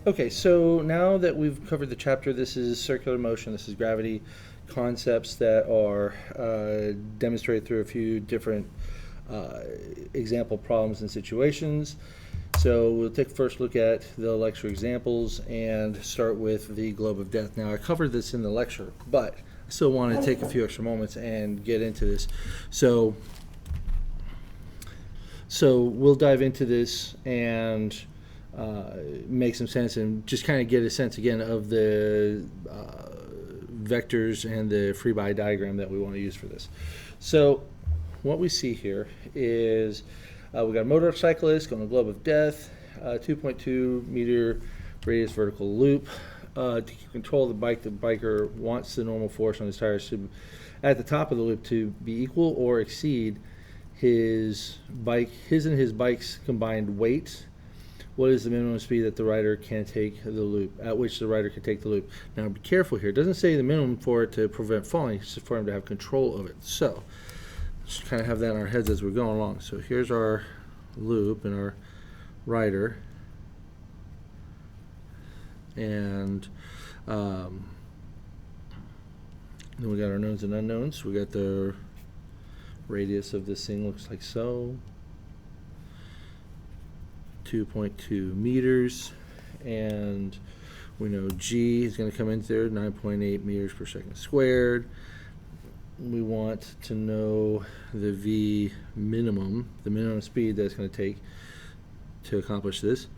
Okay, so now that we've covered the chapter, this is circular motion, this is gravity, concepts that are demonstrated through a few different example problems and situations. So we'll take a first look at the lecture examples and start with the globe of death. Now I covered this in the lecture, but I still want to take a few extra moments and get into this. So we'll dive into this and make some sense and just kind of get a sense again of the vectors and the free body diagram that we want to use for this. So what we see here is we got a motorcyclist going to globe of death, 2.2 meter radius vertical loop. To control the bike, the biker wants the normal force on his tires to, at the top of the loop, to be equal or exceed his and his bike's combined weight. What is the minimum speed that the rider can take the loop, at which the rider can take the loop? Now be careful here. It doesn't say the minimum for it to prevent falling, it's just for him to have control of it. So just kind of have that in our heads as we're going along. So here's our loop and our rider. And then we got our knowns and unknowns. We got the radius of this thing looks like so. 2.2 meters, and we know G is going to come in there, 9.8 meters per second squared. We want to know the V minimum, the minimum speed that's going to take to accomplish this.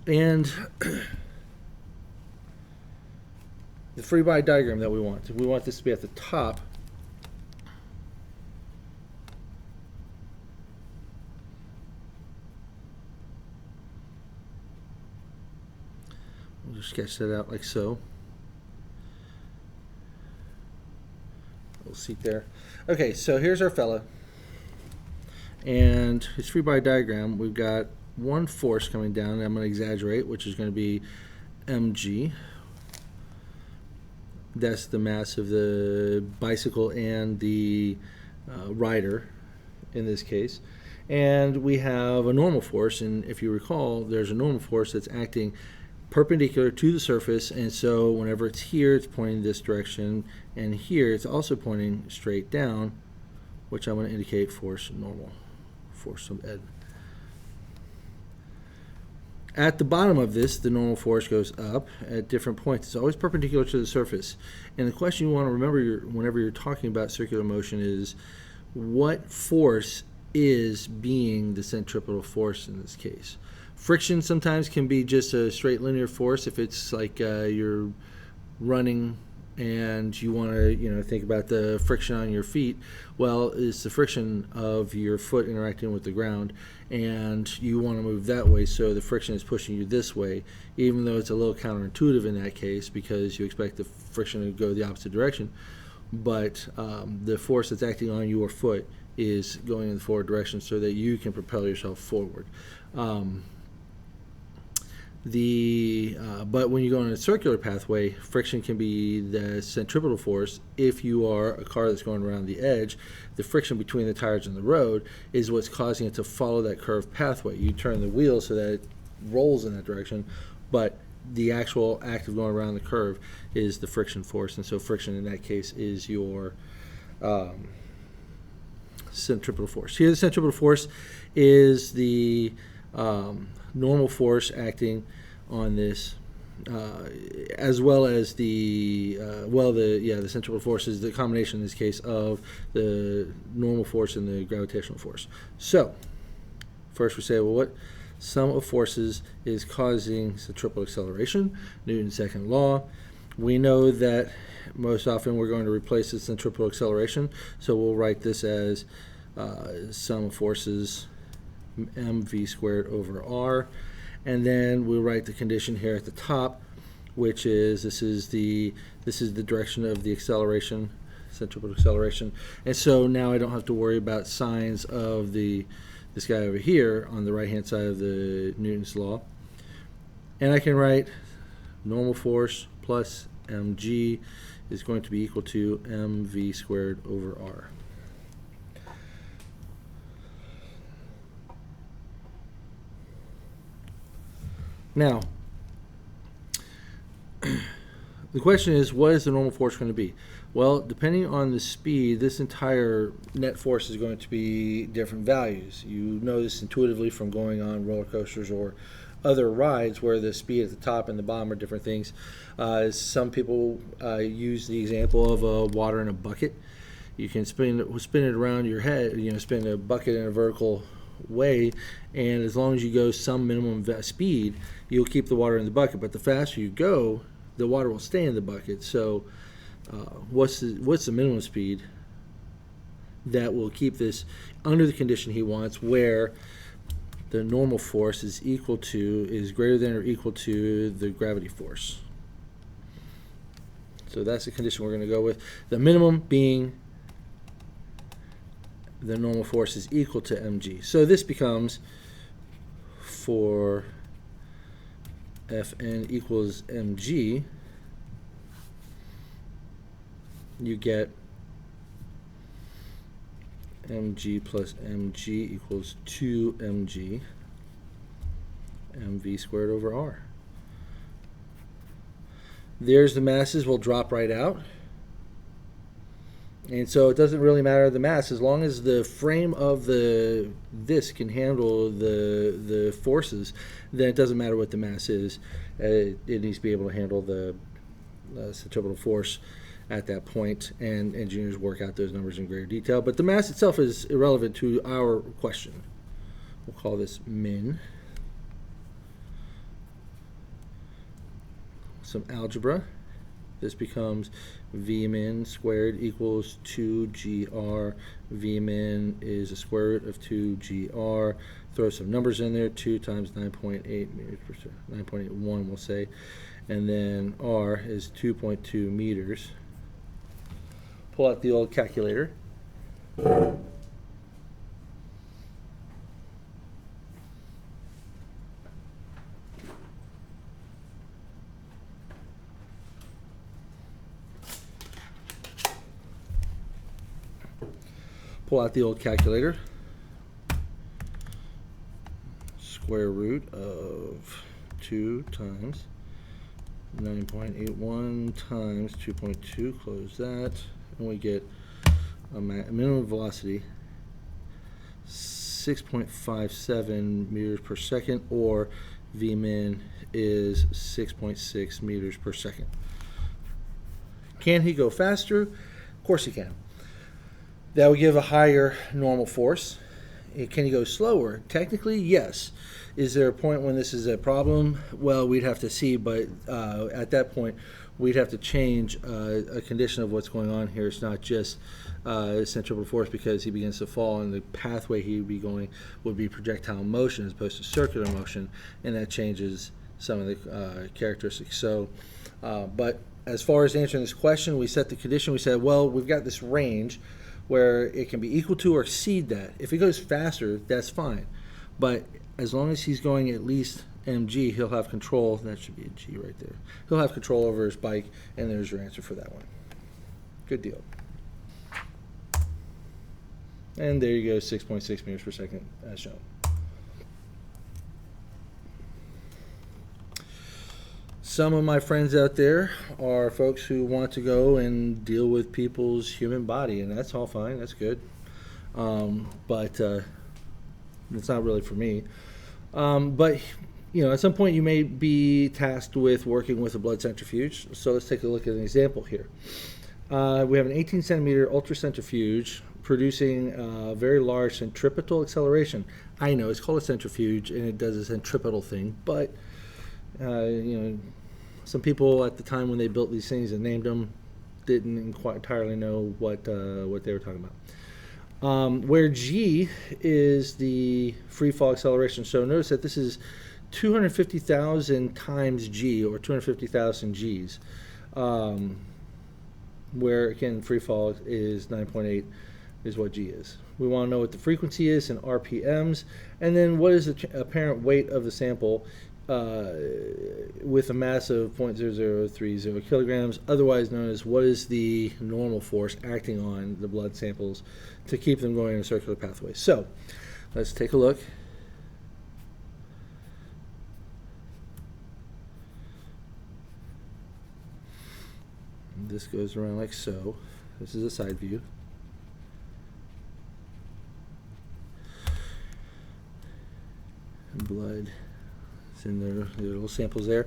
And the free body diagram that we want this to be at the top. We'll just sketch that out like so. Little seat there. Okay, so here's our fella. And his free body diagram, we've got one force coming down, and I'm going to exaggerate, which is going to be mg. That's the mass of the bicycle and the rider in this case. And we have a normal force, and if you recall, there's a normal force that's acting perpendicular to the surface, and so whenever it's here, it's pointing this direction, and here it's also pointing straight down, which I'm going to indicate force normal, force sub ed. At the bottom of this, the normal force goes up at different points. It's always perpendicular to the surface. And the question you want to remember whenever you're talking about circular motion is, what force is being the centripetal force in this case? Friction sometimes can be just a straight linear force if it's like you're running and you want to think about the friction on your feet. Well, it's the friction of your foot interacting with the ground, and you want to move that way, so the friction is pushing you this way, even though it's a little counterintuitive in that case because you expect the friction to go the opposite direction. But the force that's acting on your foot is going in the forward direction so that you can propel yourself forward. But when you go in a circular pathway, friction can be the centripetal force. If you are a car that's going around the edge, the friction between the tires and the road is what's causing it to follow that curved pathway. You turn the wheel so that it rolls in that direction, but the actual act of going around the curve is the friction force, and so friction in that case is your centripetal force. Here the centripetal force is the normal force acting on this, as well as the centripetal force is the combination in this case of the normal force and the gravitational force. So first we say, well, what sum of forces is causing centripetal acceleration? Newton's second law. We know that most often we're going to replace the centripetal acceleration, so we'll write this as sum of forces mv squared over r, and then we'll write the condition here at the top, which is this is the direction of the acceleration, centripetal acceleration, and so now I don't have to worry about signs of this guy over here on the right hand side of the Newton's law, and I can write normal force plus mg is going to be equal to mv squared over r. Now, the question is, what is the normal force going to be? Well, depending on the speed, this entire net force is going to be different values. You know this intuitively from going on roller coasters or other rides where the speed at the top and the bottom are different things. Some people use the example of water in a bucket. You can spin it around your head, spin a bucket in a vertical way, and as long as you go some minimum speed, you'll keep the water in the bucket. But the faster you go, the water will stay in the bucket. So what's the minimum speed that will keep this under the condition he wants, where the normal force is greater than or equal to the gravity force? So that's the condition we're going to go with. The minimum being the normal force is equal to mg. So this becomes, for Fn equals mg, you get mg plus mg equals 2mg mv squared over r. There's the masses will drop right out. And so it doesn't really matter the mass, as long as the frame of this can handle the forces, then it doesn't matter what the mass is. It needs to be able to handle the centripetal force at that point, and engineers work out those numbers in greater detail. But the mass itself is irrelevant to our question. We'll call this min. Some algebra. This becomes V min squared equals 2gr. V min is the square root of 2gr. Throw some numbers in there. 2 times 9.8 meters per second. 9.81 we'll say. And then r is 2.2 meters. Pull out the old calculator. Pull out the old calculator. Square root of 2 times 9.81 times 2.2, close that, and we get a minimum velocity 6.57 meters per second, or V min is 6.6 meters per second. Can he go faster? Of course he can. That would give a higher normal force. Can he go slower? Technically, yes. Is there a point when this is a problem? Well, we'd have to see, but at that point, we'd have to change a condition of what's going on here. It's not just centripetal force because he begins to fall, and the pathway he would be going would be projectile motion as opposed to circular motion, and that changes some of the characteristics. So, but as far as answering this question, we set the condition. We said, well, we've got this range where it can be equal to or exceed that. If it goes faster, that's fine. But as long as he's going at least mg, he'll have control. That should be a g right there. He'll have control over his bike, and there's your answer for that one. Good deal. And there you go, 6.6 meters per second as shown. Some of my friends out there are folks who want to go and deal with people's human body, and that's all fine, that's good. But it's not really for me. But at some point you may be tasked with working with a blood centrifuge. So let's take a look at an example here. We have an 18 centimeter ultracentrifuge producing a very large centripetal acceleration. I know it's called a centrifuge and it does a centripetal thing, but some people at the time when they built these things and named them didn't quite entirely know what they were talking about. Where g is the free fall acceleration. So notice that this is 250,000 times g, or 250,000 g's, where again free fall is 9.8 is what g is. We want to know what the frequency is in RPMs, and then what is the apparent weight of the sample with a mass of 0.0030 kilograms, otherwise known as what is the normal force acting on the blood samples to keep them going in a circular pathway. So let's take a look. this goes around like so. This is a side view. Blood is in their little samples there.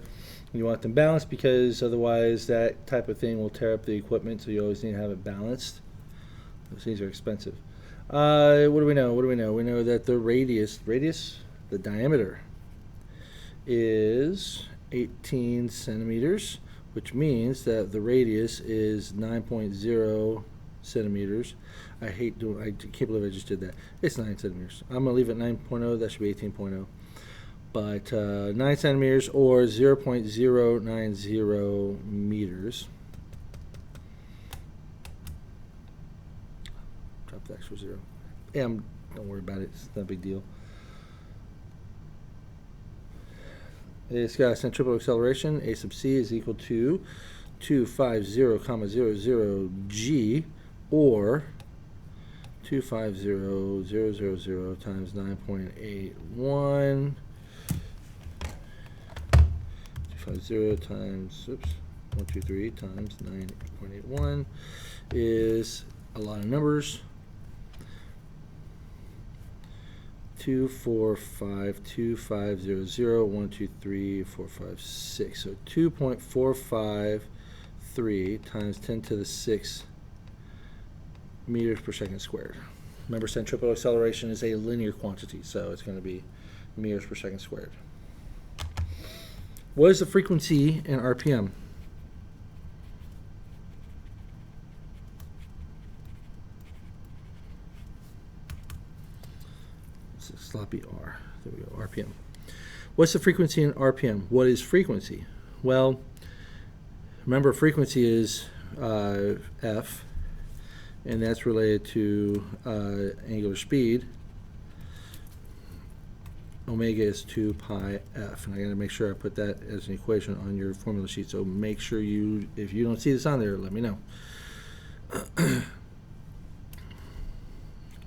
You want them balanced because otherwise that type of thing will tear up the equipment, so you always need to have it balanced. Those things are expensive. What do we know? We know that the radius, the diameter, is 18 centimeters, which means that the radius is 9.0 centimeters. I can't believe I just did that. It's 9 centimeters. I'm going to leave it 9.0. That should be 18.0. But 9 centimeters or 0.090 meters. Drop the extra 0. Yeah, don't worry about it. It's not a big deal. It's got a centripetal acceleration. A sub c is equal to 250,00 g, or 250,000 times 9.81. 250 times 123 times 9.81 is a lot of numbers. 245,2500 123,456. So 2.453 times 10 to the 6 meters per second squared. Remember, centripetal acceleration is a linear quantity, so it's going to be meters per second squared. What is the frequency in RPM? It's a sloppy R. There we go, RPM. What's the frequency in RPM? What is frequency? Well, remember, frequency is F, and that's related to angular speed. Omega is 2 pi f, and I got to make sure I put that as an equation on your formula sheet. So make sure you, if you don't see this on there, let me know.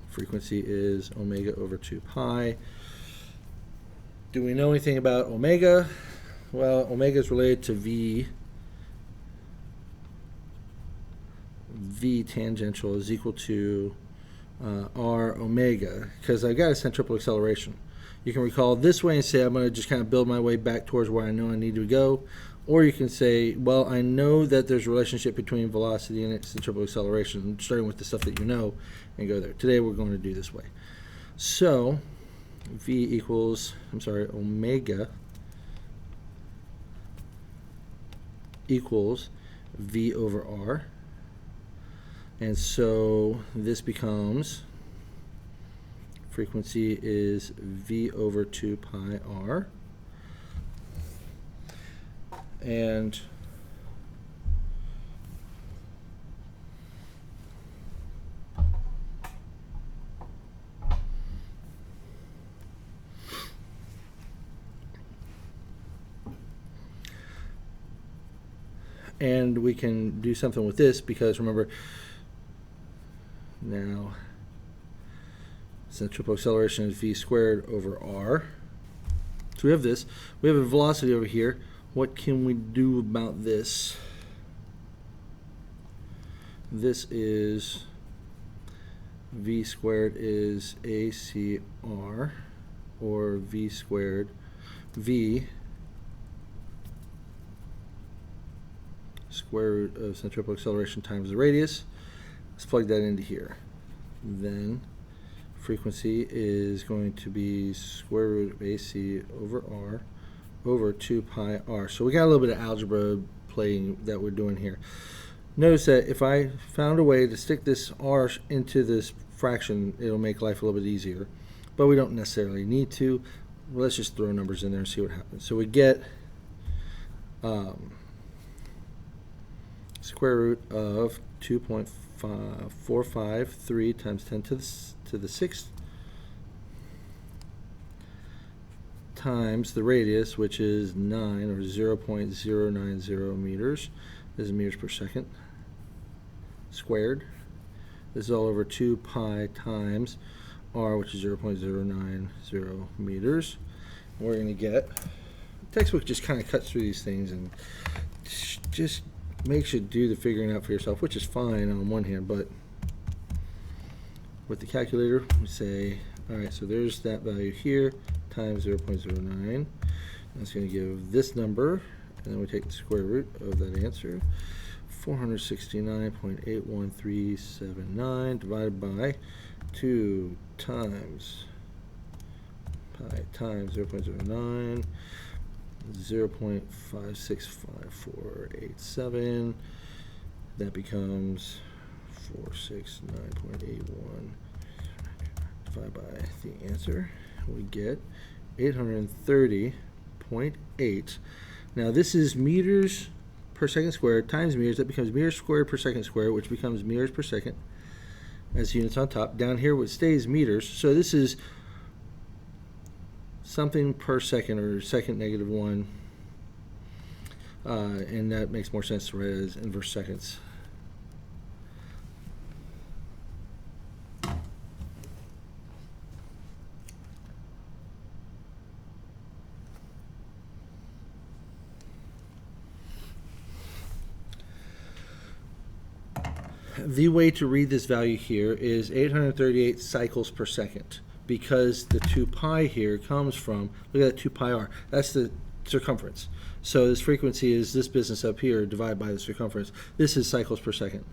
Frequency is omega over 2 pi. Do we know anything about omega? Well, omega is related to V. V tangential is equal to R omega, because I've got a centripetal acceleration. You can recall this way and say, I'm going to just kind of build my way back towards where I know I need to go. Or you can say, well, I know that there's a relationship between velocity and centripetal acceleration, starting with the stuff that you know, and go there. Today we're going to do this way. So omega equals V over R. And so this becomes, frequency is V over 2 pi R. And we can do something with this, because remember, now centripetal acceleration is V squared over R. So we have this. We have a velocity over here. What can we do about this? This is V squared is ACR, or V squared, V square root of centripetal acceleration times the radius. Let's plug that into here. Then frequency is going to be square root of AC over R over 2 pi R. So we got a little bit of algebra playing that we're doing here. Notice that if I found a way to stick this R into this fraction, it'll make life a little bit easier. But we don't necessarily need to. Well, let's just throw numbers in there and see what happens. So we get square root of 2.453 times 10 to the 6th times the radius, which is 9, or 0.090 meters. This is meters per second squared. This is all over 2 pi times R, which is 0.090 meters. We're going to get, the textbook just kind of cuts through these things and just makes you do the figuring out for yourself, which is fine on one hand, but with the calculator, we say, all right, so there's that value here, times 0.09. That's going to give this number, and then we take the square root of that answer, 469.81379 divided by 2 times pi times 0.09, 0.565487. That becomes 469.81 divided by the answer. We get 830.8. Now this is meters per second squared times meters. That becomes meters squared per second squared, which becomes meters per second as units on top. Down here it stays meters. So this is something per second, or second negative 1. And that makes more sense to write as inverse seconds. The way to read this value here is 838 cycles per second, because the 2 pi here comes from, look at that 2 pi r, that's the circumference. So this frequency is this business up here divided by the circumference. This is cycles per second,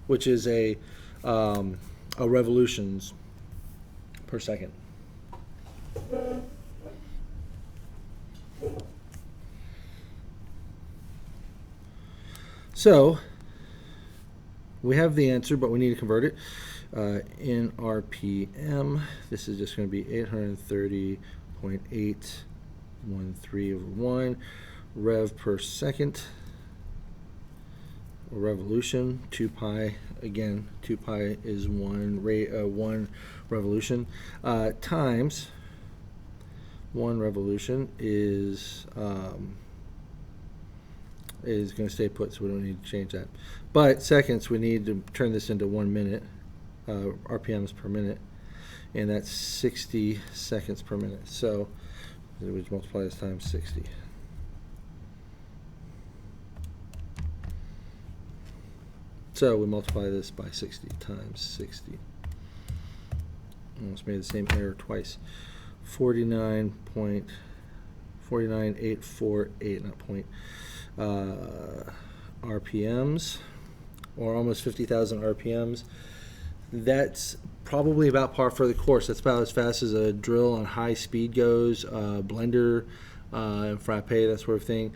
which is a revolutions per second. So we have the answer, but we need to convert it in RPM. This is just going to be 830.813 over 1 rev per second, or revolution. 2 pi, again, 2 pi is one revolution, times 1 revolution is going to stay put, so we don't need to change that. But seconds, we need to turn this into 1 minute, RPMs per minute, and that's 60 seconds per minute. So we would multiply this times 60. So we multiply this by 60 times 60. Almost made the same error twice. 49848, not point. RPMs, or almost 50,000 RPMs. That's probably about par for the course. That's about as fast as a drill on high speed goes, blender, frappe, that sort of thing.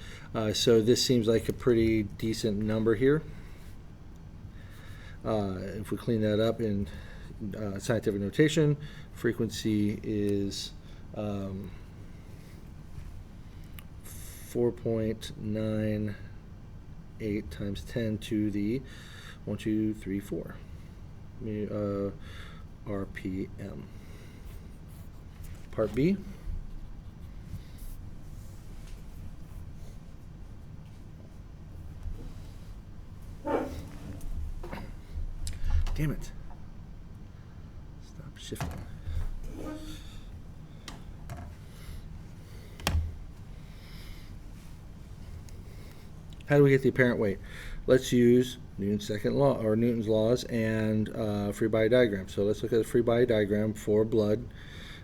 So this seems like a pretty decent number here. If we clean that up in scientific notation, frequency is 4.98 times 10 to the 1, 2, 3, 4 RPM. Part B. Damn it. Stop shifting. How do we get the apparent weight? Let's use Newton's second law, or Newton's laws, and free body diagram. So let's look at the free body diagram for blood.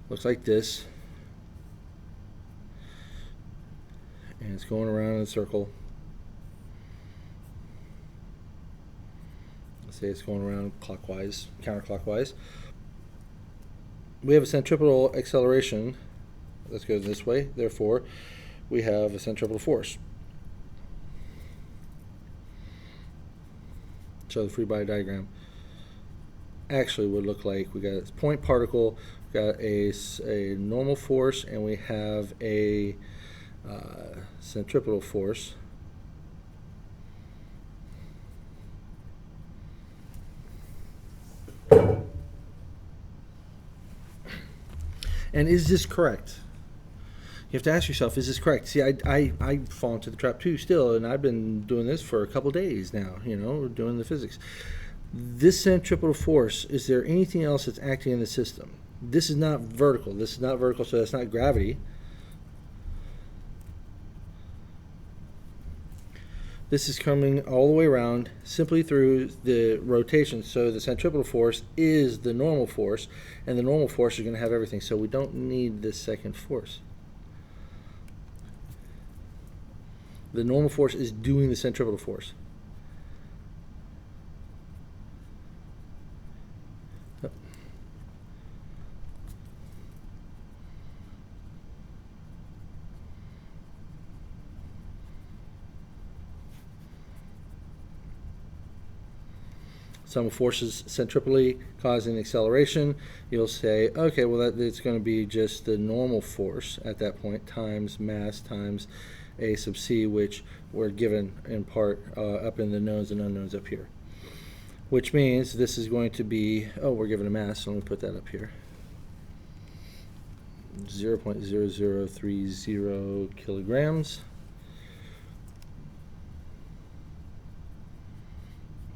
Looks like this, and it's going around in a circle. Let's say it's going around clockwise, counterclockwise. We have a centripetal acceleration. Let's go this way. Therefore, we have a centripetal force. So the free body diagram actually would look like, we got a point particle, we got a normal force, and we have a centripetal force. And is this correct? You have to ask yourself, is this correct? See, I fall into the trap too still, and I've been doing this for a couple days now, you know, we're doing the physics. This centripetal force, is there anything else that's acting in the system? This is not vertical. This is not vertical, so that's not gravity. This is coming all the way around simply through the rotation. So the centripetal force is the normal force, and the normal force is going to have everything. So we don't need this second force. The normal force is doing the centripetal force. Sum of forces centripetally causing acceleration, you'll say, okay, well, it's going to be just the normal force at that point times mass times a sub c, which we're given in part up in the knowns and unknowns up here. Which means this is going to be, we're given a mass, so let me put that up here. 0.0030 kilograms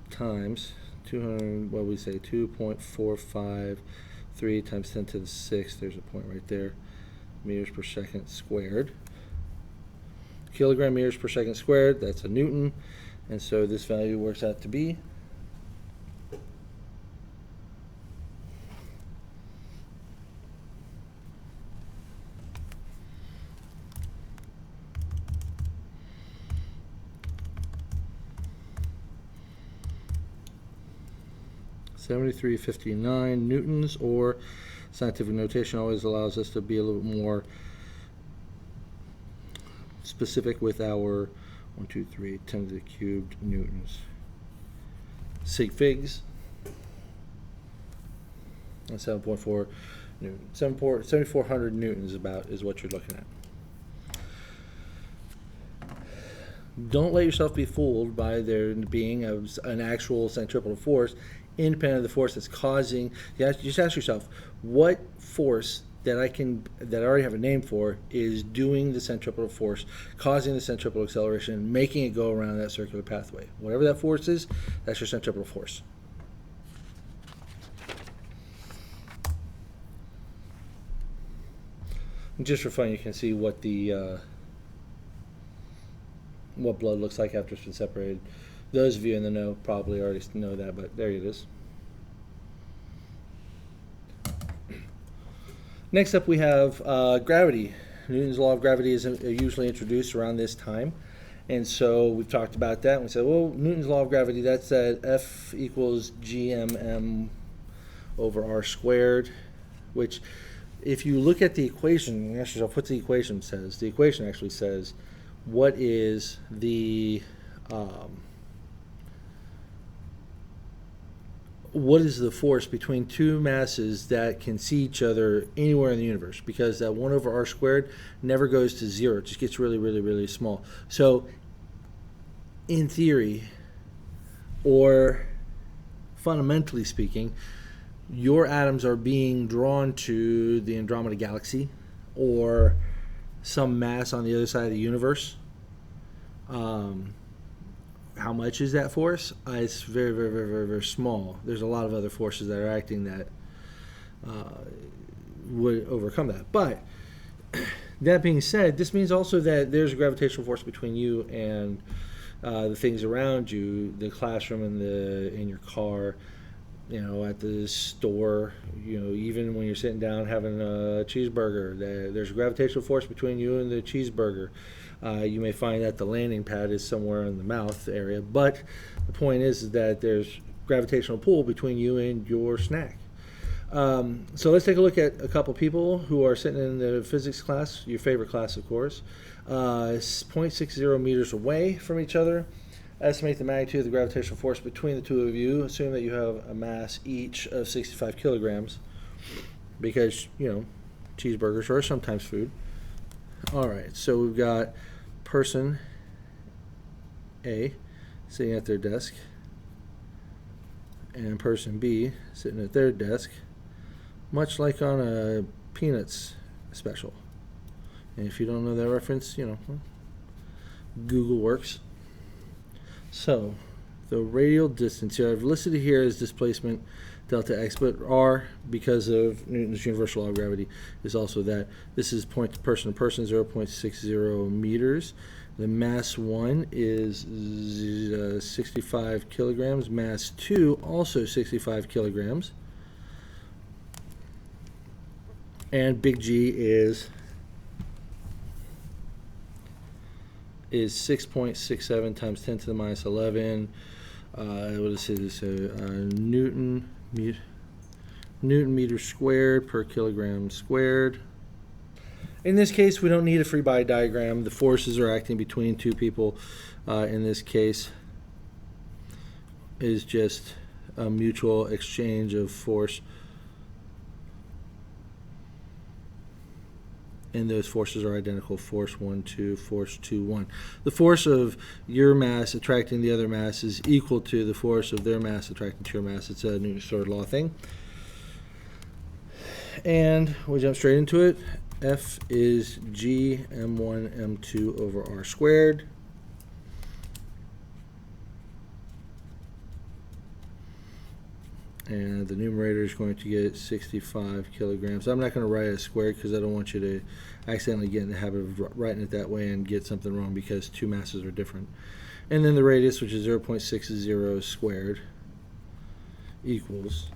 times 200, what we say, 2.453 times 10 to the 6th, there's a point right there, meters per second squared. Kilogram meters per second squared, that's a Newton, and so this value works out to be 7359 newtons, or scientific notation always allows us to be a little more specific with our 10 to the cubed newtons. Sig figs, and 7.4 newton. 7,400 newtons is what you're looking at. Don't let yourself be fooled by there being an actual centripetal force independent of the force that's causing. Just ask yourself, what force that I already have a name for is doing the centripetal force, causing the centripetal acceleration, making it go around that circular pathway. Whatever that force is, that's your centripetal force. And just for fun, you can see what the what blood looks like after it's been separated. Those of you in the know probably already know that, but there it is. Next up we have gravity. Newton's law of gravity is usually introduced around this time. And so we've talked about that. And we said, well, Newton's law of gravity, that's that F equals gmm over r squared, which if you look at the equation, you ask yourself, what's the equation says? The equation actually says, what is the force between two masses that can see each other anywhere in the universe? Because that 1 over r squared never goes to 0. It just gets really, really, really small. So in theory, or fundamentally speaking, your atoms are being drawn to the Andromeda galaxy or some mass on the other side of the universe. How much is that force? It's very, very, very, very, very small. There's a lot of other forces that are acting that would overcome that. But that being said, this means also that there's a gravitational force between you and the things around you, the classroom and in your car, at the store, even when you're sitting down having a cheeseburger, there's a gravitational force between you and the cheeseburger. You may find that the landing pad is somewhere in the mouth area, but the point is that there's gravitational pull between you and your snack. So let's take a look at a couple people who are sitting in the physics class, your favorite class, of course, 0.60 meters away from each other. Estimate the magnitude of the gravitational force between the two of you. Assume that you have a mass each of 65 kilograms because, cheeseburgers are sometimes food. All right, so we've got person A sitting at their desk and person B sitting at their desk, much like on a Peanuts special. And if you don't know that reference, Google works. So the radial distance here, I've listed it here as displacement delta x, but r, because of Newton's universal law of gravity, is also that. This is point to person, 0.60 meters. The mass 1 is 65 kilograms. Mass 2 also 65 kilograms. And big G is 6.67 times 10 to the minus 11. What is it? So Newton meter squared per kilogram squared. In this case, we don't need a free body diagram. The forces are acting between two people. In this case, is just a mutual exchange of force. And those forces are identical, force 1, 2, force 2, 1. The force of your mass attracting the other mass is equal to the force of their mass attracting to your mass. It's a Newton's third law thing. And we jump straight into it. F is G m1 m2 over r squared. And the numerator is going to get 65 kilograms. I'm not going to write it squared because I don't want you to accidentally get in the habit of writing it that way and get something wrong because two masses are different. And then the radius, which is 0.60 squared, equals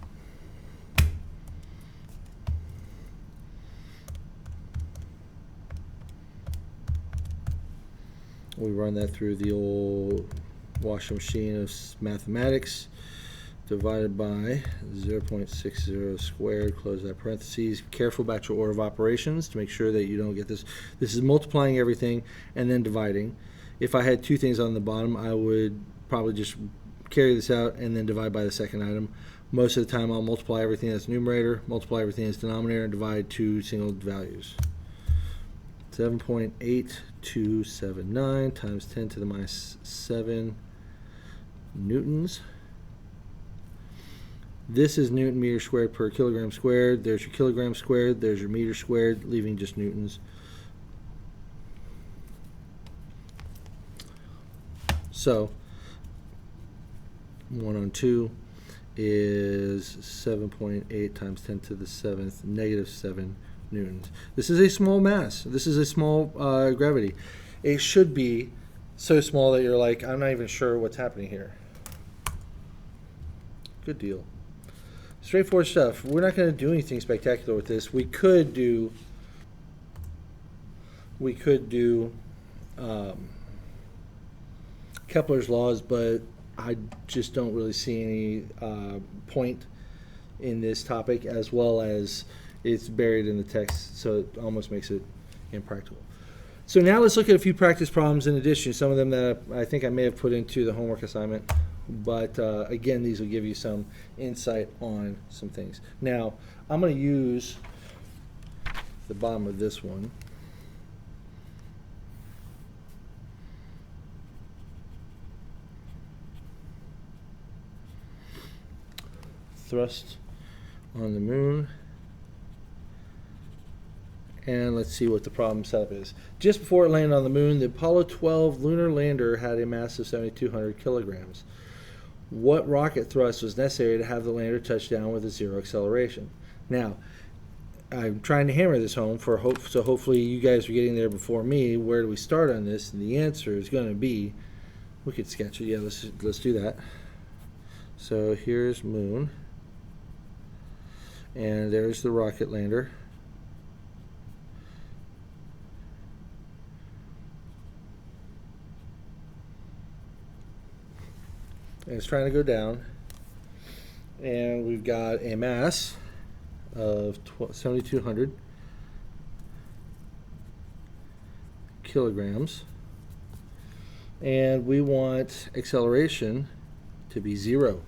we run that through the old washing machine of mathematics. Divided by 0.60 squared, close that parentheses. Careful about your order of operations to make sure that you don't get this. This is multiplying everything and then dividing. If I had two things on the bottom, I would probably just carry this out and then divide by the second item. Most of the time, I'll multiply everything as numerator, multiply everything as denominator, and divide two single values. 7.8279 times 10 to the minus 7 newtons. This is Newton meter squared per kilogram squared. There's your kilogram squared. There's your meter squared, leaving just newtons. So 1 on 2 is 7.8 times 10 to the 7th, negative 7 newtons. This is a small mass. This is a small gravity. It should be so small that you're like, I'm not even sure what's happening here. Good deal. Straightforward stuff. We're not going to do anything spectacular with this. We could do Kepler's laws, but I just don't really see any point in this topic, as well as it's buried in the text, so it almost makes it impractical. So now let's look at a few practice problems in addition, some of them that I think I may have put into the homework assignment. But again, these will give you some insight on some things. Now, I'm going to use the bottom of this one. Thrust on the moon. And let's see what the problem setup is. Just before it landed on the moon, the Apollo 12 lunar lander had a mass of 7,200 kilograms. What rocket thrust was necessary to have the lander touch down with a zero acceleration? Now, I'm trying to hammer this home so hopefully you guys are getting there before me. Where do we start on this? And the answer is going to be, we could sketch it. Yeah, let's do that. So here's moon, and there's the rocket lander. And it's trying to go down, and we've got a mass of 7,200 kilograms, and we want acceleration to be 0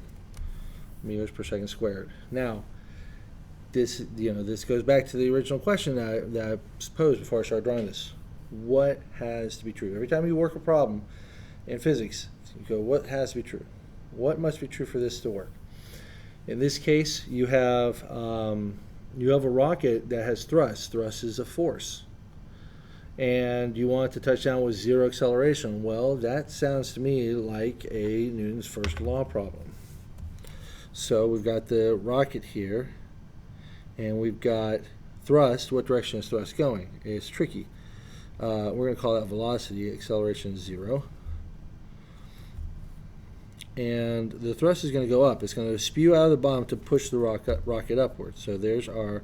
meters per second squared. Now, this goes back to the original question that I posed before I started drawing this. What has to be true? Every time you work a problem in physics, you go, what has to be true? What must be true for this to work? In this case, you have a rocket that has thrust. Thrust is a force. And you want it to touch down with 0 acceleration. Well, that sounds to me like a Newton's first law problem. So we've got the rocket here, and we've got thrust. What direction is thrust going? It's tricky. We're going to call that velocity. Acceleration is 0. And the thrust is going to go up. It's going to spew out of the bottom to push the rocket upwards. So there's our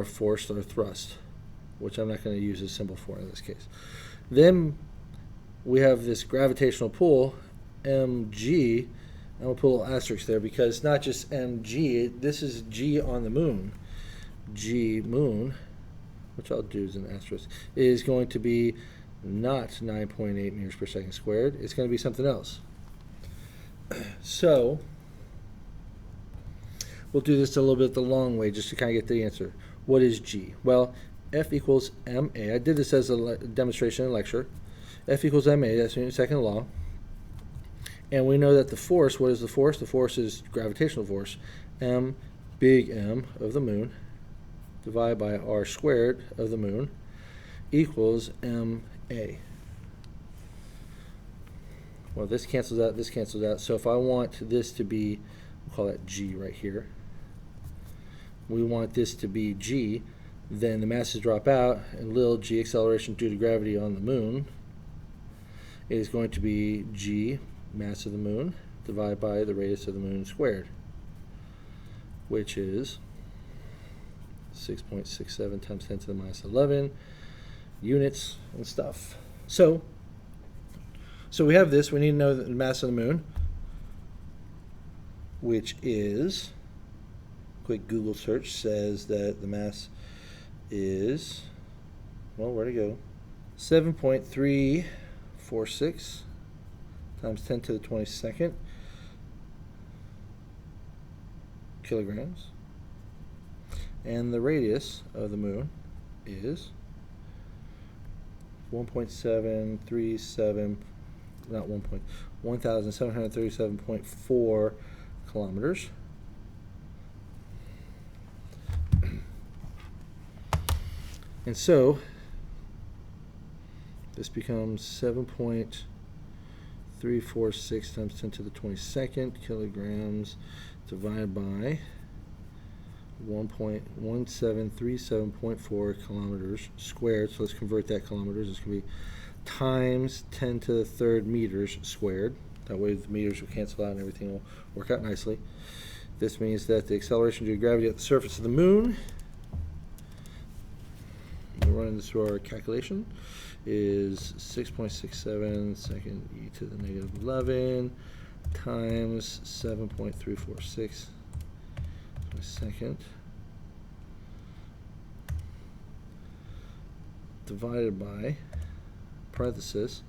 force, our thrust, which I'm not going to use a symbol for in this case. Then we have this gravitational pull, mg. I'm going to put a little asterisk there because it's not just mg. This is g on the moon. G moon, which I'll do as an asterisk, is going to be not 9.8 meters per second squared. It's going to be something else. So we'll do this a little bit the long way just to kind of get the answer. What is G? Well, F equals ma. I did this as a demonstration in lecture. F equals ma, that's Newton's second law. And we know that the force, what is the force? The force is gravitational force. M, big M of the moon, divided by r squared of the moon, equals ma. Well, this cancels out, this cancels out. So if I want this to be, we'll call that G right here. We want this to be G, then the masses drop out, and little g acceleration due to gravity on the moon is going to be G, mass of the moon, divided by the radius of the moon squared, which is 6.67 times 10 to the minus 11 units and stuff. So we have this. We need to know the mass of the moon, which is, quick Google search says that the mass is, well, where'd it go? 7.346 times 10 to the 22nd kilograms. And the radius of the moon is 1737.4 kilometers. And so this becomes 7.346 times 10 to the 22nd kilograms divided by 1.1737.4 kilometers squared. So let's convert that kilometers. It's going to be times 10 to the third meters squared. That way the meters will cancel out and everything will work out nicely. This means that the acceleration due to gravity at the surface of the moon, we're running this through our calculation, is 6.67 second e to the negative 11 times 7.346 per second divided by parenthesis.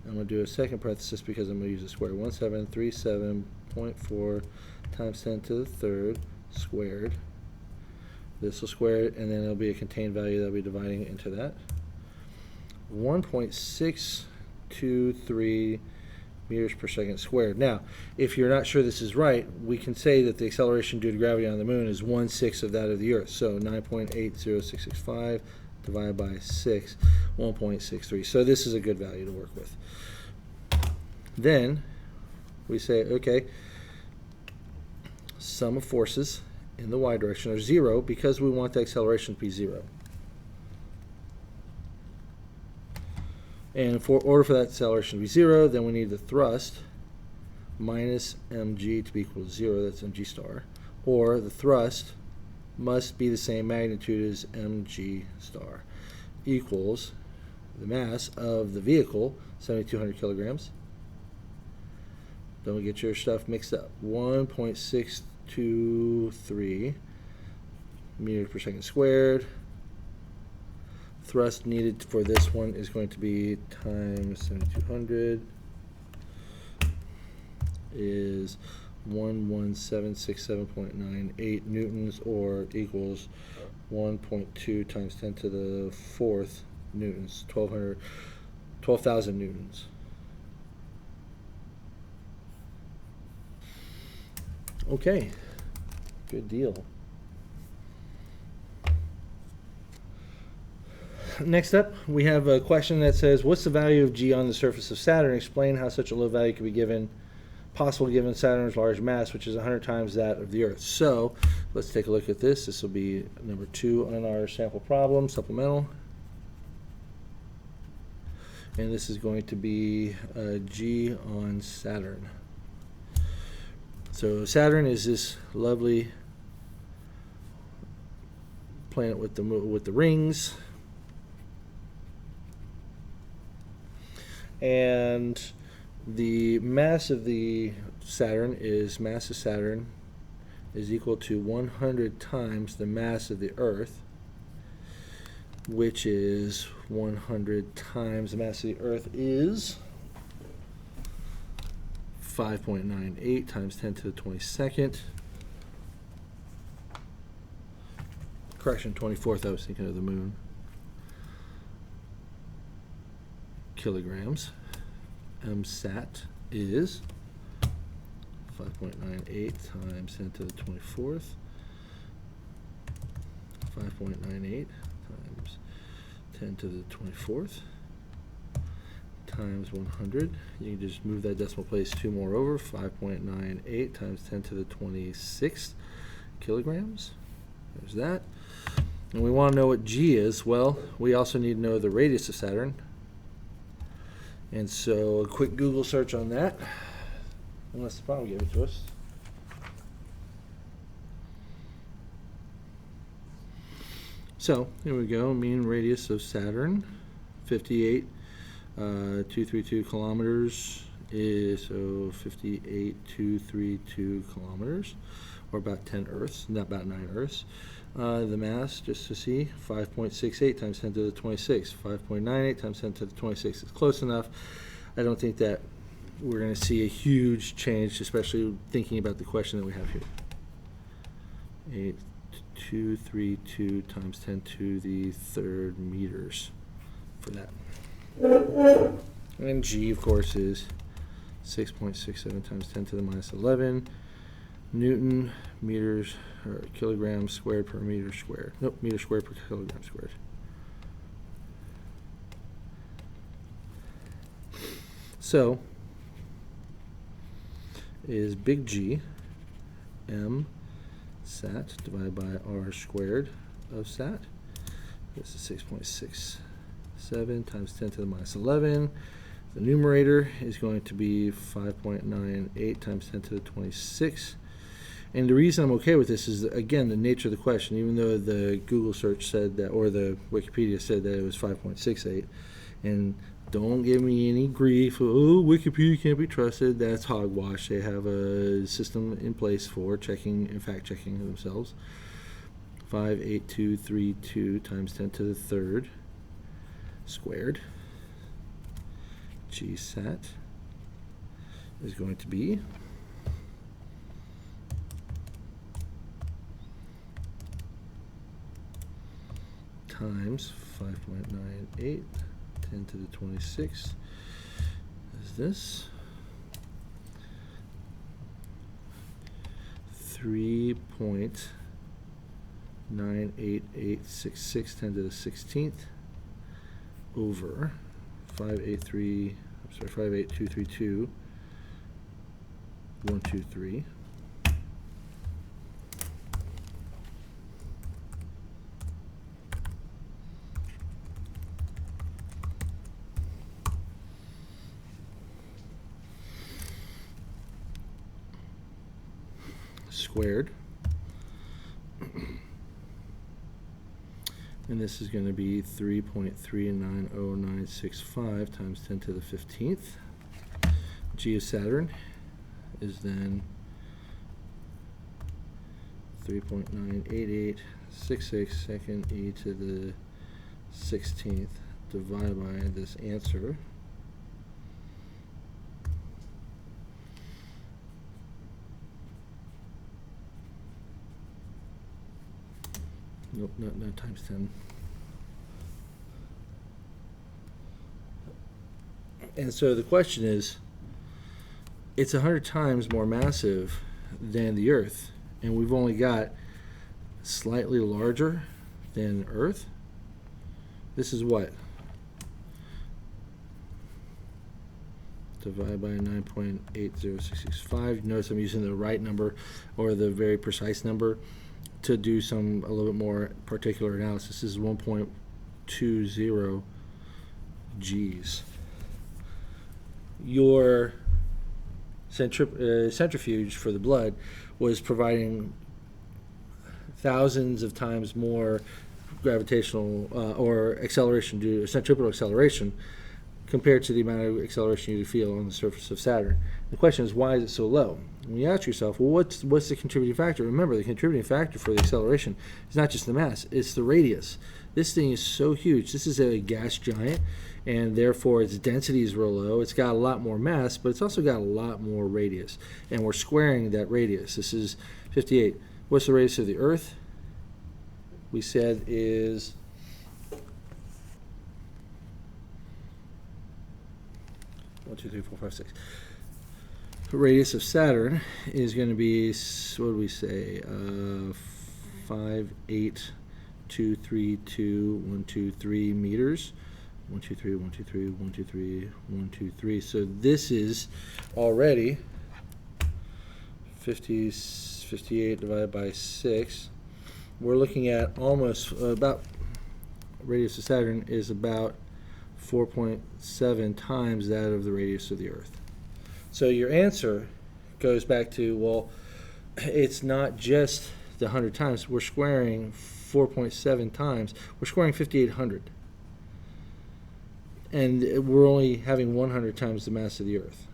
I'm going to do a second parenthesis because I'm going to use a square. 1737.4 times 10 to the third squared. This will square it, and then it'll be a contained value that will be dividing it into that. 1.623 meters per second squared. Now, if you're not sure this is right, we can say that the acceleration due to gravity on the moon is 1/6 of that of the Earth. So 9.80665 divided by 6, 1.63. So this is a good value to work with. Then we say, okay, sum of forces in the y direction are 0 because we want the acceleration to be 0. And in order for that acceleration to be 0, then we need the thrust minus mg to be equal to 0. That's mg star. Or the thrust must be the same magnitude as mg star, equals the mass of the vehicle, 7,200 kilograms. Don't get your stuff mixed up. 1.623 meters per second squared. Thrust needed for this one is going to be times 7,200 is 11767.98 newtons, or equals 1.2 times 10 to the fourth newtons, 12,000 newtons. Okay, good deal. Next up, we have a question that says, what's the value of G on the surface of Saturn? Explain how such a low value could be possible given Saturn's large mass, which is 100 times that of the Earth. So let's take a look at this. This will be number 2 on our sample problem, supplemental. and this is going to be G on Saturn. So Saturn is this lovely planet with the rings, and the mass of the mass of Saturn is equal to 100 times the mass of the Earth, which is 100 times the mass of the Earth is 5.98 times 10 to the 22nd. Correction, 24th, I was thinking of the moon. Kilograms. Sat is 5.98 times 10 to the 24th. 5.98 times 10 to the 24th times 100. You can just move that decimal place 2 more over. 5.98 times 10 to the 26th kilograms. There's that. And we want to know what G is. Well, we also need to know the radius of Saturn. And so a quick Google search on that, unless the problem gave it to us. So here we go. Mean radius of Saturn, 58,232 kilometers is 58,232 kilometers, or about 10 Earths, not about 9 Earths. The mass, just to see, 5.68 times 10 to the 26. 5.98 times 10 to the 26 is close enough. I don't think that we're going to see a huge change, especially thinking about the question that we have here. 8,232 times 10 to the third meters for that. And G, of course, is 6.67 times 10 to the minus 11 Newton meters or kilograms squared per meter squared. Nope, meter squared per kilogram squared. So is big G M sat divided by r squared of sat. This is 6.67 times 10 to the minus 11. The numerator is going to be 5.98 times 10 to the 26. And the reason I'm okay with this is, again, the nature of the question. Even though the Google search said that, or the Wikipedia said that it was 5.68, and don't give me any grief. Oh, Wikipedia can't be trusted. That's hogwash. They have a system in place for checking and fact checking themselves. 58232 times 10 to the third squared. G sat is going to be times 5.98 10 to the 26 is this 3.98866 10 to the 16th over 58232 123 squared, and this is going to be 3.390965 times 10 to the 15th. G of Saturn is then 3.98866 second e to the 16th divided by this answer. Nope, not times 10. And so the question is, it's 100 times more massive than the Earth, and we've only got slightly larger than Earth. This is what? Divided by 9.80665. Notice I'm using the right number, or the very precise number, to do a little bit more particular analysis. This is 1.20 Gs. your centrifuge for the blood was providing thousands of times more gravitational or acceleration due to centripetal acceleration compared to the amount of acceleration you feel on the surface of Saturn. The question is, why is it so low? When you ask yourself, well, what's the contributing factor? Remember, the contributing factor for the acceleration is not just the mass, it's the radius. This thing is so huge. This is a gas giant, and therefore its density is real low. It's got a lot more mass, but it's also got a lot more radius, and we're squaring that radius. This is 58. What's the radius of the Earth? We said is 1, 2, 3, 4, 5, 6. The radius of Saturn is going to be, what do we say, 5, 8, 2, 3, 2, 1, 2, 3 meters. 1, 2, 3, 1, 2, 3, 1, 2, 3, 1, 2, 3. So this is already 58 divided by 6. We're looking at almost about, radius of Saturn is about 4.7 times that of the radius of the Earth. So your answer goes back to, well, it's not just the 100 times. We're squaring 4.7 times. We're squaring 5,800. And we're only having 100 times the mass of the Earth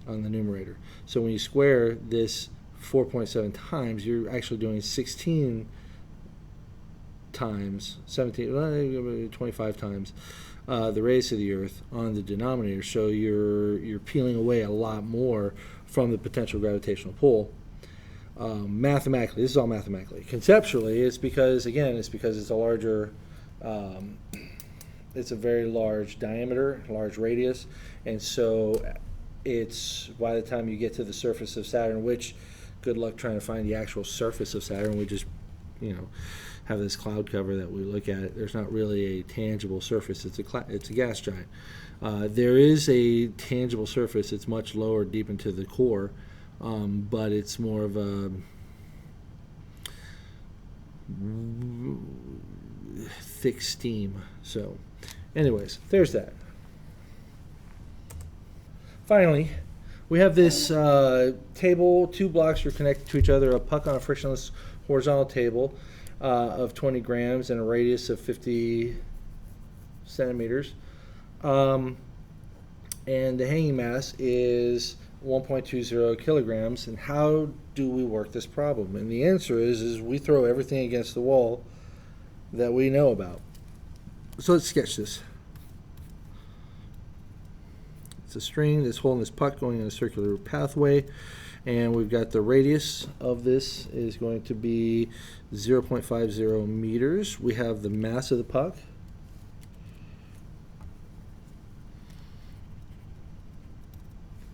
on the numerator. So when you square this 4.7 times, you're actually doing 16 times, 17, 25 times the radius of the Earth on the denominator. So you're peeling away a lot more from the potential gravitational pull. Mathematically, this is all mathematically. Conceptually, it's because it's a larger, it's a very large diameter, large radius, and so it's, by the time you get to the surface of Saturn, which, good luck trying to find the actual surface of Saturn. We just, have this cloud cover that we look at. There's not really a tangible surface. It's a gas giant. There is a tangible surface. It's much lower, deep into the core, but it's more of a thick steam. So, anyways, there's that. Finally, we have this table. 2 blocks are connected to each other. A puck on a frictionless horizontal table of 20 grams and a radius of 50 centimeters. And the hanging mass is 1.20 kilograms. And how do we work this problem? And the answer is we throw everything against the wall that we know about. So let's sketch this. It's a string that's holding this puck going in a circular pathway, and we've got the radius of this is going to be 0.50 meters. We have the mass of the puck,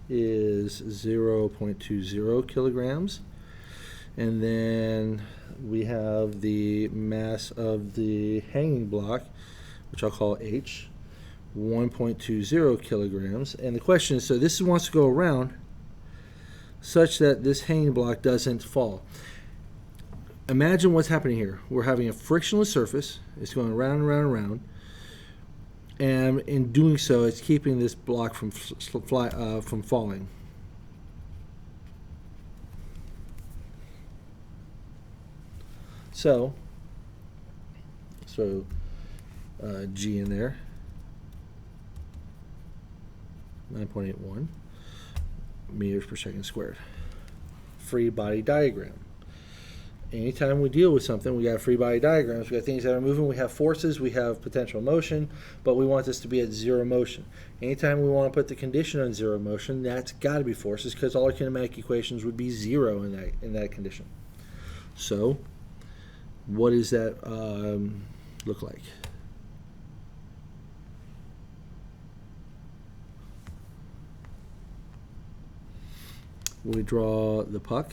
is 0.20 kilograms, and then we have the mass of the hanging block, which I'll call H, 1.20 kilograms. And the question is, so this wants to go around such that this hanging block doesn't fall. Imagine what's happening here. We're having a frictionless surface. It's going around and around and around. And in doing so, it's keeping this block from falling. So G in there, 9.81 meters per second squared. Free body diagram. Anytime we deal with something, we got free body diagrams. We got things that are moving. We have forces. We have potential motion, but we want this to be at zero motion. Anytime we want to put the condition on zero motion, that's got to be forces, because all our kinematic equations would be zero in that condition. So, what does that look like? We draw the puck.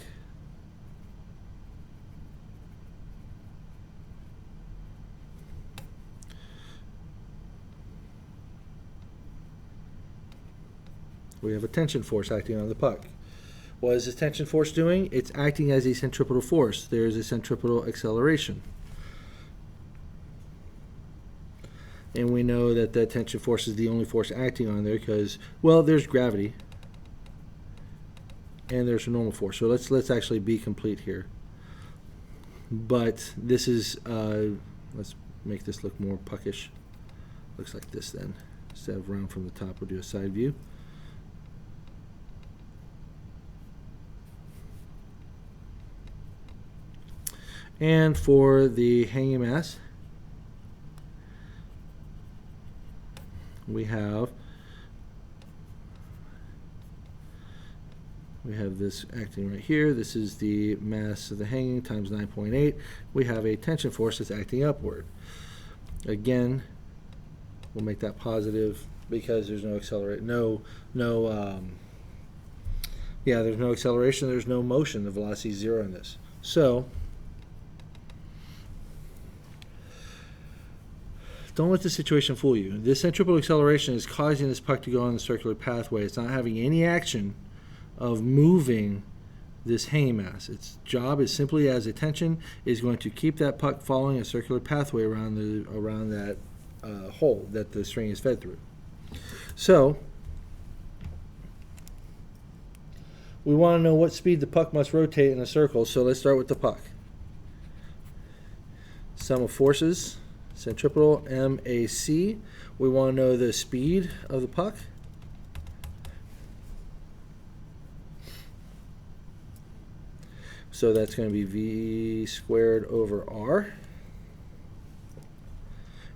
We have a tension force acting on the puck. What is this tension force doing? It's acting as a centripetal force. There's a centripetal acceleration. And we know that the tension force is the only force acting on there because, well, there's gravity and there's a normal force. So let's actually be complete here. But this is, let's make this look more puckish. Looks like this then. Instead of round from the top, we'll do a side view. And for the hanging mass, we have this acting right here. This is the mass of the hanging times 9.8. We have a tension force that's acting upward. Again, we'll make that positive because there's no acceleration. There's no acceleration. There's no motion. The velocity is 0 in this. So don't let the situation fool you. This centripetal acceleration is causing this puck to go on the circular pathway. It's not having any action of moving this hanging mass. Its job is simply, as a tension, is going to keep that puck following a circular pathway around that hole that the string is fed through. So we want to know what speed the puck must rotate in a circle, so let's start with the puck. Sum of forces, centripetal, MAC. We want to know the speed of the puck. So that's going to be V squared over R.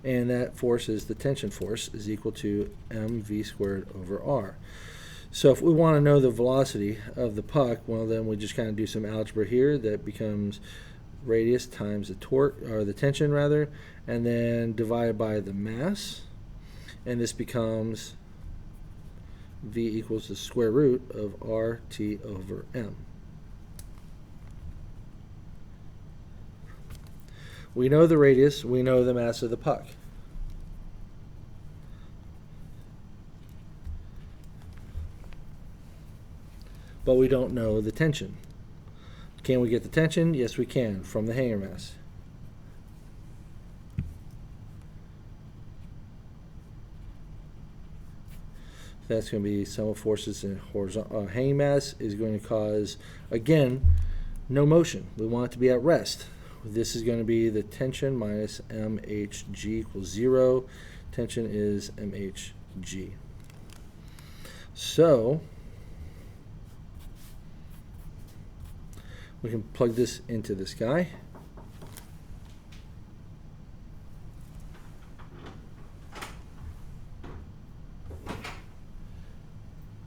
And that force is the tension force is equal to mv squared over R. So if we want to know the velocity of the puck, well, then we just kind of do some algebra here. That becomes radius times the torque, or the tension rather, and then divided by the mass. And this becomes V equals the square root of RT over M. We know the radius, we know the mass of the puck. But we don't know the tension. Can we get the tension? Yes, we can, from the hanger mass. That's going to be sum of forces in horizontal hanging mass is going to cause, again, no motion. We want it to be at rest. This is going to be the tension minus mhg equals 0. Tension is mhg. So we can plug this into this guy.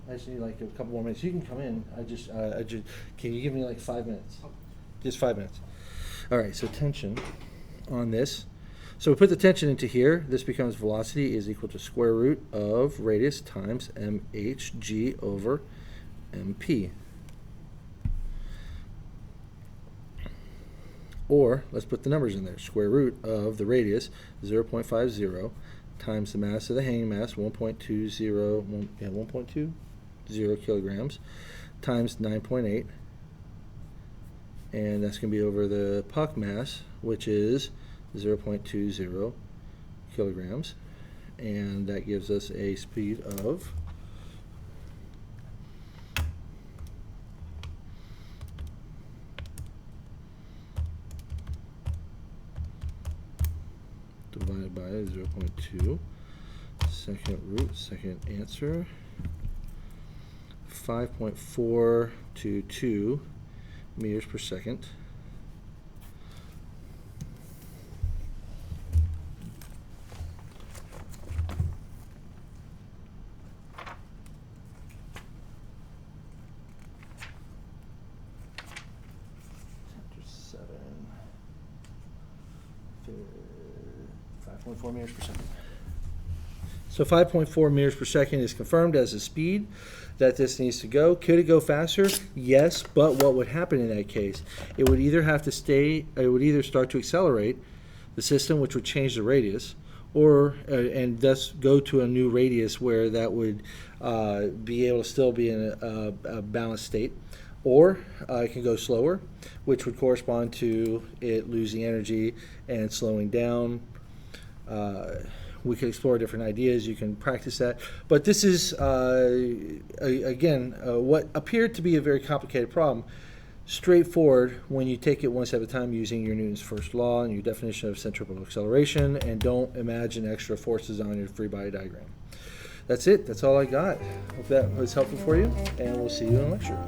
I just need like a couple more minutes. You can come in. Can you give me like 5 minutes? Just 5 minutes. All right, so tension on this. So we put the tension into here. This becomes velocity is equal to square root of radius times mhg over mp. Or let's put the numbers in there. Square root of the radius 0.50 times the mass of the hanging mass 1.20 kilograms times 9.8. And that's going to be over the puck mass, which is 0.20 kilograms. And that gives us a speed of divided by 0.2, second root, second answer, 5.422 meters per second. Chapter 7, 5.4 meters per second. So 5.4 meters per second is confirmed as the speed that this needs to go. Could it go faster? Yes, but what would happen in that case? It would either have to stay, it would either start to accelerate the system, which would change the radius, or and thus go to a new radius where that would be able to still be in a balanced state, or it can go slower, which would correspond to it losing energy and slowing down. we could explore different ideas. You can practice that. But this is, again, what appeared to be a very complicated problem, straightforward when you take it one step at a time using your Newton's first law and your definition of centripetal acceleration, and don't imagine extra forces on your free body diagram. That's it. That's all I got. Hope that was helpful for you, and we'll see you in lecture.